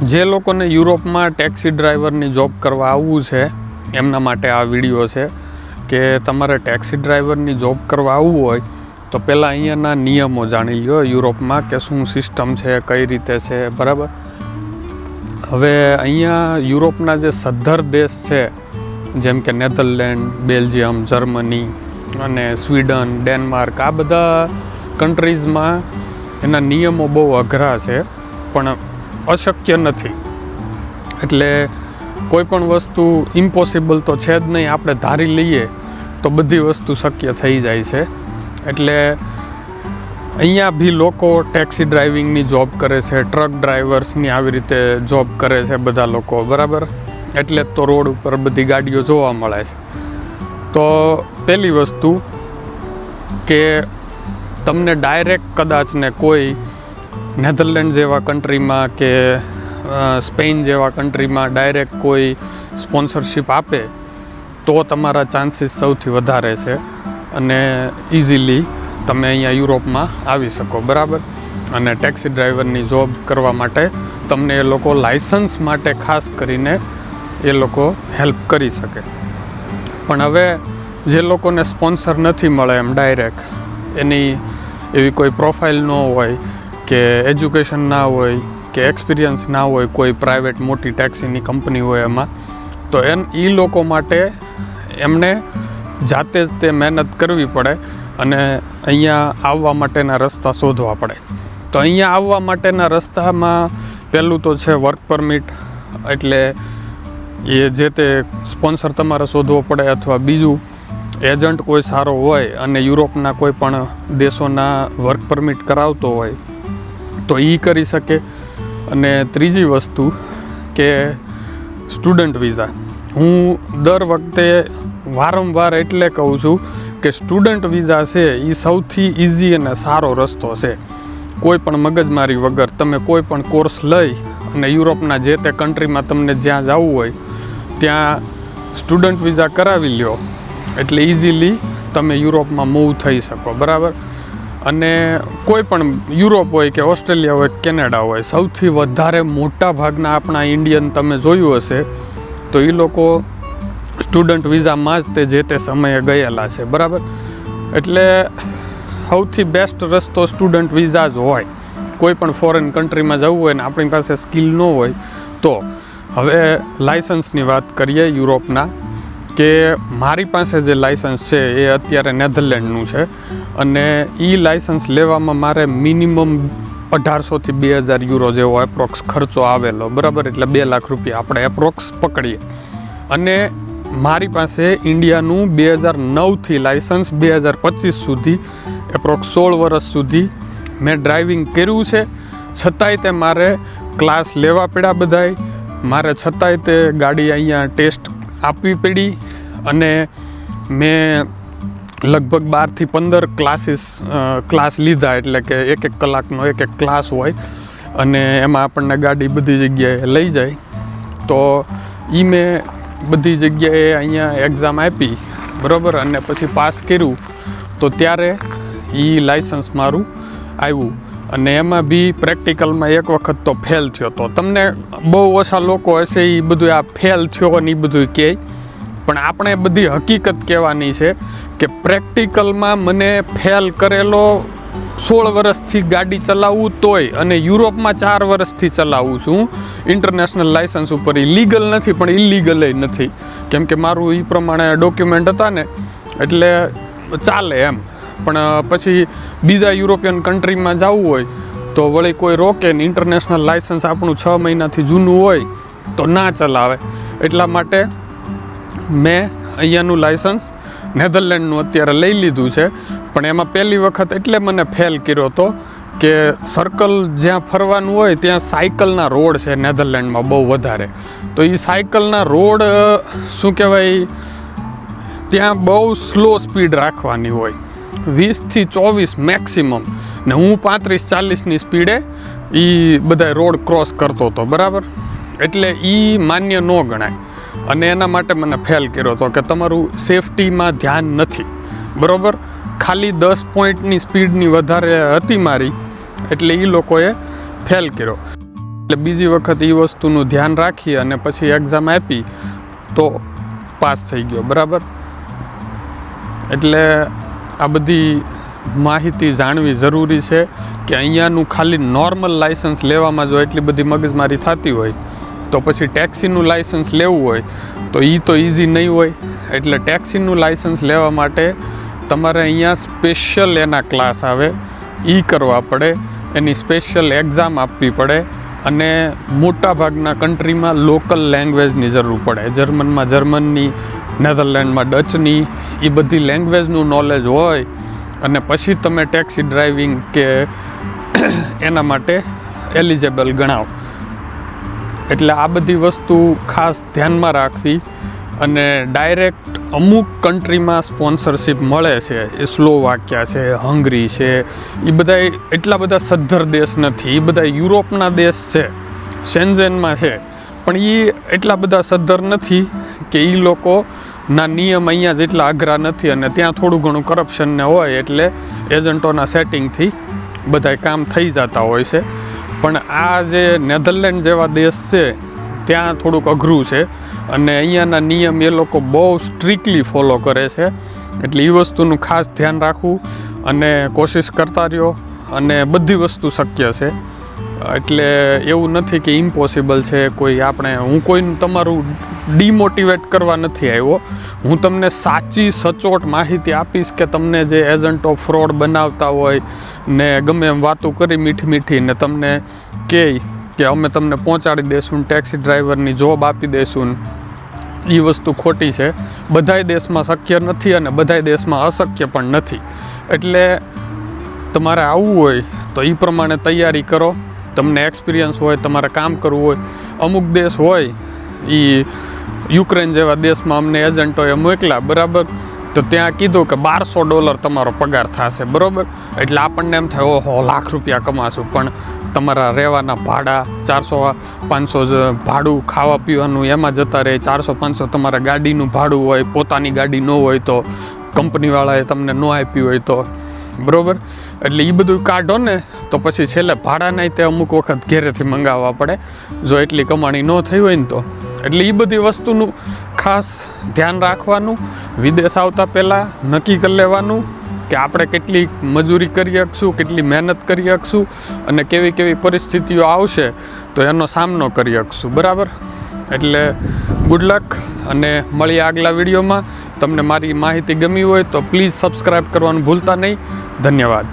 જે લોકોને યુરોપમાં ટેક્સી ડ્રાઈવરની જોબ કરવા આવવું છે એમના માટે આ વિડીયો છે કે તમારે ટેક્સી ડ્રાઈવરની જોબ કરવા આવવું હોય તો પહેલાં અહીંયાના નિયમો જાણી લો યુરોપમાં કે શું સિસ્ટમ છે, કઈ રીતે છે, બરાબર. હવે અહીંયા યુરોપના જે સદ્ધર દેશ છે જેમ કે નેધરલેન્ડ, બેલ્જિયમ, જર્મની અને સ્વીડન, ડેનમાર્ક, આ બધા કન્ટ્રીઝમાં એના નિયમો બહુ અઘરા છે પણ અશક્ય નથી. એટલે કોઈ પણ વસ્તુ ઇમ્પોસિબલ તો છે જ નહીં. આપણે ધારી લઈએ તો બધી વસ્તુ શક્ય થઈ જાય છે. એટલે અહીંયા બી લોકો ટેક્સી ડ્રાઇવિંગની જોબ કરે છે, ટ્રક ડ્રાઈવર્સની આવી રીતે જોબ કરે છે બધા લોકો, બરાબર. એટલે તો રોડ ઉપર બધી ગાડીઓ જોવા મળે છે. તો પહેલી વસ્તુ કે તમને ડાયરેક્ટ કદાચ ને કોઈ નેધરલેન્ડ જેવા કન્ટ્રીમાં કે સ્પેન જેવા કન્ટ્રીમાં ડાયરેક્ટ કોઈ સ્પોન્સરશિપ આપે તો તમારા ચાન્સીસ સૌથી વધારે છે અને ઇઝીલી તમે અહીંયા યુરોપમાં આવી શકો, બરાબર. અને ટેક્સી ડ્રાઈવરની જોબ કરવા માટે તમને એ લોકો લાઇસન્સ માટે ખાસ કરીને એ લોકો હેલ્પ કરી શકે. પણ હવે જે લોકોને સ્પોન્સર નથી મળે એમ ડાયરેક્ટ, એની એવી કોઈ પ્રોફાઇલ ન હોય કે એજ્યુકેશન ના હોય કે એક્સપિરિયન્સ ના હોય કોઈ પ્રાઇવેટ મોટી ટેક્સીની કંપની હોય એમાં, તો એ લોકો માટે એમને જાતે જ તે મહેનત કરવી પડે અને અહીંયા આવવા માટેના રસ્તા શોધવા પડે. તો અહીંયા આવવા માટેના રસ્તામાં પહેલું તો છે વર્ક પરમિટ, એટલે એ જે તે સ્પોન્સર તમારે શોધવો પડે, અથવા બીજું એજન્ટ કોઈ સારો હોય અને યુરોપના કોઈ પણ દેશોના વર્ક પરમિટ કરાવતો હોય તો એ કરી શકે. અને ત્રીજી વસ્તુ કે સ્ટુડન્ટ વિઝા. હું દર વખતે વારંવાર એટલે કહું છું કે સ્ટુડન્ટ વિઝા છે એ સૌથી ઇઝી અને સારો રસ્તો છે. કોઈ પણ મગજમારી વગર તમે કોઈ પણ કોર્સ લઈ અને યુરોપના જે તે કન્ટ્રીમાં તમને જ્યાં જવું હોય ત્યાં સ્ટુડન્ટ વિઝા કરાવી લ્યો એટલે ઇઝીલી તમે યુરોપમાં મૂવ થઈ શકો, બરાબર. અને કોઈ પણ યુરોપ હોય કે ઓસ્ટ્રેલિયા હોય, કેનેડા હોય, સૌથી વધારે મોટા ભાગના આપણા ઇન્ડિયન તમે જોયું હશે તો એ લોકો સ્ટુડન્ટ વિઝામાં જ તે જે તે સમયે ગયેલા છે, બરાબર. એટલે સૌથી બેસ્ટ રસ્તો સ્ટુડન્ટ વિઝા જ હોય. કોઈ પણ ફોરેન કન્ટ્રીમાં જવું હોય ને આપણી પાસે સ્કિલ ન હોય તો. હવે લાઇસન્સની વાત કરીએ યુરોપના, કે મારી પાસે જે લાઇસન્સ છે એ અત્યારે નેધરલેન્ડનું છે અને એ લાઇસન્સ લેવામાં મારે મિનિમમ 1800 થી 2000 યુરો જેવો એપ્રોક્સ ખર્ચો આવેલો, બરાબર. એટલે 2 લાખ રૂપિયા આપણે એપ્રોક્સ પકડીએ. અને મારી પાસે ઇન્ડિયાનું 2009થી લાઇસન્સ 2025 સુધી એપ્રોક્સ 16 વર્ષ સુધી મેં ડ્રાઇવિંગ કર્યું છે. છતાંય તે મારે ક્લાસ લેવા પડ્યા બધાય, મારે છતાંય તે ગાડી અહીંયા ટેસ્ટ આપવી પડી અને મેં લગભગ 12 થી 15 ક્લાસ લીધા. એટલે કે 1 કલાકનો એક ક્લાસ હોય અને એમાં આપણને ગાડી બધી જગ્યાએ લઈ જાય. તો એ મેં બધી જગ્યાએ અહીંયા એક્ઝામ આપી, બરાબર. અને પછી પાસ કર્યું તો ત્યારે એ લાઇસન્સ મારું આવ્યું. અને એમાં બી પ્રેક્ટિકલમાં એક વખત તો ફેલ થયો હતો. તમને બહુ ઓછા લોકો હશે એ બધું આ ફેલ થયો ને એ બધું કહે, પણ આપણે બધી હકીકત કહેવાની છે કે પ્રેક્ટિકલમાં મને ફેલ કરેલો 16 વર્ષથી ગાડી ચલાવવું તોય, અને યુરોપમાં 4 વર્ષથી ચલાવું છું ઇન્ટરનેશનલ લાઇસન્સ ઉપર. એ લીગલ નથી પણ ઇલીગલ નથી, કેમ કે મારું એ પ્રમાણે ડોક્યુમેન્ટ હતા ને એટલે ચાલે એમ. પણ પછી બીજા યુરોપિયન કન્ટ્રીમાં જવું હોય તો વળી કોઈ રોકે ને, ઇન્ટરનેશનલ લાઇસન્સ આપણું 6 મહિનાથી જૂનું હોય તો ના ચલાવે. એટલા માટે મેં અહીંયાનું લાઇસન્સ નેધરલેન્ડનું અત્યારે લઈ લીધું છે. પણ એમાં પહેલી વખત એટલે મને ફેલ કર્યો હતો કે સર્કલ જ્યાં ફરવાનું હોય ત્યાં સાયકલના રોડ છે નેધરલેન્ડમાં બહુ વધારે. તો એ સાયકલના રોડ શું કહેવાય, ત્યાં બહુ સ્લો સ્પીડ રાખવાની હોય, 20 થી 24 મેક્સિમમ, ને હું 35-40ની સ્પીડે એ બધા રોડ ક્રોસ કરતો હતો, બરાબર. એટલે એ માન્ય ન ગણાય અને એના માટે મને ફેલ કર્યો હતો કે તમારું સેફટીમાં ધ્યાન નથી, બરાબર. ખાલી 10 પોઈન્ટની સ્પીડની વધારે હતી મારી, એટલે એ લોકોએ ફેલ કર્યો. એટલે બીજી વખત એ વસ્તુનું ધ્યાન રાખી અને પછી એક્ઝામ આપી તો પાસ થઈ ગયો. બરાબર, એટલે આ બધી માહિતી જાણવી જરૂરી છે કે અહીંયાનું ખાલી નોર્મલ લાઇસન્સ લેવામાં જો એટલી બધી મગજમારી થતી હોય તો પછી ટેક્સીનું લાઇસન્સ લેવું હોય તો એ તો ઇઝી નહીં હોય. એટલે ટેક્સીનું લાઇસન્સ લેવા માટે તમારે અહીંયા સ્પેશિયલ એના ક્લાસ આવે, એ કરવા પડે, એની સ્પેશિયલ એક્ઝામ આપવી પડે અને મોટાભાગના કન્ટ્રીમાં લોકલ લેંગ્વેજની જરૂર પડે. જર્મનમાં જર્મનની, નેધરલેન્ડમાં ડચની, એ બધી લેંગ્વેજનું નોલેજ હોય અને પછી તમે ટેક્સી ડ્રાઇવિંગ કે એના માટે એલિજિબલ ગણાવો. એટલે આ બધી વસ્તુ ખાસ ધ્યાનમાં રાખવી. અને ડાયરેક્ટ અમુક કન્ટ્રીમાં સ્પોન્સરશિપ મળે છે, એ સ્લોવાકિયા છે, હંગરી છે, એ બધા એટલા બધા સદ્ધર દેશ નથી. એ બધા યુરોપના દેશ છે, શેન્ઝેનમાં છે, પણ એ એટલા બધા સદ્ધર નથી કે એ લોકોના નિયમ અહીંયા જેટલા અઘરા નથી અને ત્યાં થોડું ઘણું કરપ્શન ને હોય એટલે એજન્ટોના સેટિંગથી બધા કામ થઈ જતા હોય છે. પણ આ જે નેધરલેન્ડ જેવા દેશ છે ત્યાં થોડુંક અઘરું છે અને અહીંયાના નિયમ એ લોકો બહુ સ્ટ્રિક્ટલી ફોલો કરે છે. એટલે એ વસ્તુનું ખાસ ધ્યાન રાખવું અને કોશિશ કરતા રહ્યો અને બધી વસ્તુ શક્ય છે. એટલે એવું નથી કે ઇમ્પોસિબલ છે. હું કોઈનું તમારું ડિમોટિવેટ કરવા નથી આવ્યો. હું તમને સાચી સચોટ માહિતી આપીશ કે તમને જે એજન્ટો ફ્રોડ બનાવતા હોય ને ગમે એમ વાતો કરી મીઠી ને તમને કહે કે અમે તમને પહોંચાડી દઈશું, ટેક્સી ડ્રાઈવરની જોબ આપી દઈશું, એ વસ્તુ ખોટી છે. બધાય દેશમાં શક્ય નથી અને બધાય દેશમાં અશક્ય પણ નથી. એટલે તમારે આવવું હોય તો એ પ્રમાણે તૈયારી કરો. તમને એક્સપિરિયન્સ હોય, તમારે કામ કરવું હોય. અમુક દેશ હોય, એ યુક્રેન જેવા દેશમાં અમને એજન્ટોએ મોકલ્યા, બરાબર, તો ત્યાં કીધું કે $1200 તમારો પગાર થશે. બરાબર, એટલે આપણને એમ થાય ઓહો લાખ રૂપિયા કમાશું, પણ તમારા રહેવાના ભાડા 400-500 ભાડું, ખાવા પીવાનું એમાં જતા રહે. 400-500 તમારા ગાડીનું ભાડું હોય, પોતાની ગાડી ન હોય તો કંપનીવાળાએ તમને ન આપી હોય તો, બરાબર. એટલે એ બધું કાઢો ને તો પછી છેલ્લે ભાડાના તે અમુક વખત ઘેરેથી મંગાવવા પડે જો એટલી કમાણી ન થઈ હોય ને તો. એટલે એ બધી વસ્તુનું ખાસ ધ્યાન રાખવાનું. વિદેશ આવતા પહેલાં નક્કી કરી લેવાનું કે આપણે કેટલી મજૂરી કરી શકશું, કેટલી મહેનત કરી શકશું અને કેવી કેવી પરિસ્થિતિઓ આવશે તો એનો સામનો કરી શકશું. બરાબર, એટલે ગુડ લક અને મળીએ આગલા વિડીયોમાં. તમને મારી માહિતી ગમી હોય તો પ્લીઝ સબસ્ક્રાઈબ કરવાનું ભૂલતા નહીં. ધન્યવાદ.